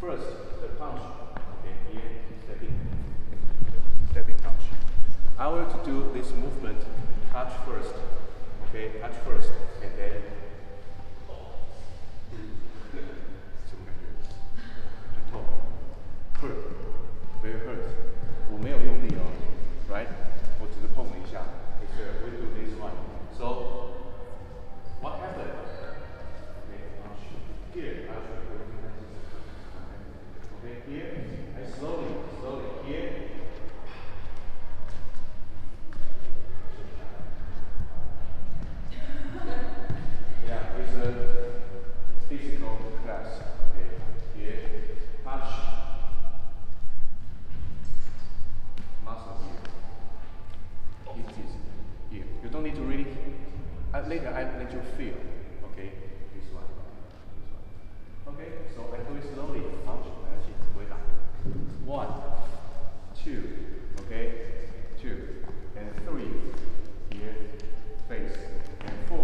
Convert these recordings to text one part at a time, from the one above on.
First, the punch. Okay, here, stepping punch. I want to do this movement, touch first. Okay, touch first, and then. 什么感觉？很痛 ，hurt, very hurt. 我没有用力哦 ，right? 我只是碰了一下。We do this one. So, what happened? Here, okay, here, I slowly, here. Yeah, it's a physical class. Okay, here, touch, muscle here. It is here. You don't need to really. Later, I let you feel. Okay, this one. Okay, so I do it slowly. 好，来起，回答。1, 2, okay, 2, and 3. Here, face, and 4.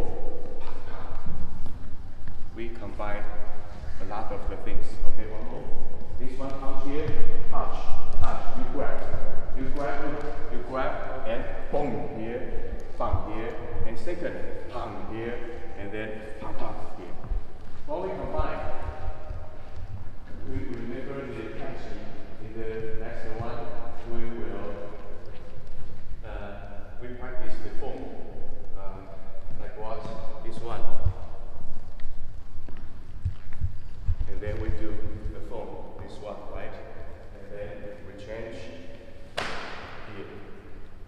We combine a lot of the things. Okay, one more. This one comes here, touch, you grab, and boom here, bang here, and second, bang here, and then pop here. When we combine, we remember the Taichi. In the next one, we will we practice the form like what this one, and then we do the form this one, right? And then we change here.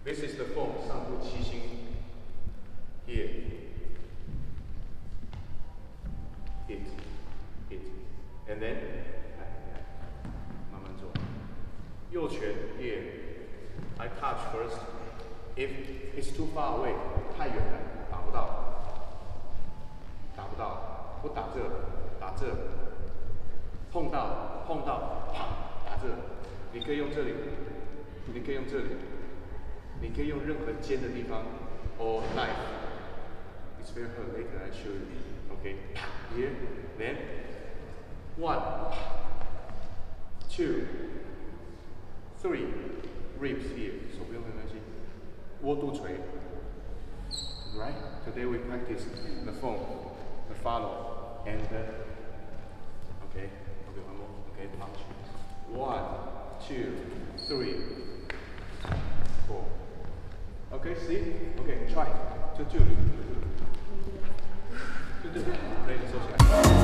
This is the form 上部七星 here. Hit, and then 慢慢做。右拳 here, I touch first. If it's too far away, 太远了，打不到，不打这，打这，碰到，砰，打这。你可以用这里，你可以用这里，你可以用任何尖的地方 or knife. It's very hard. Later I show you. Okay, here, then 1, 2, 3, ribs here. 手不用没关系。窝肚捶。Right? Today we practice the form, the follow, and okay, one more. Okay, punch. 1, 2, 3, 4. Okay, see? Okay, try. 就。对，坐起来。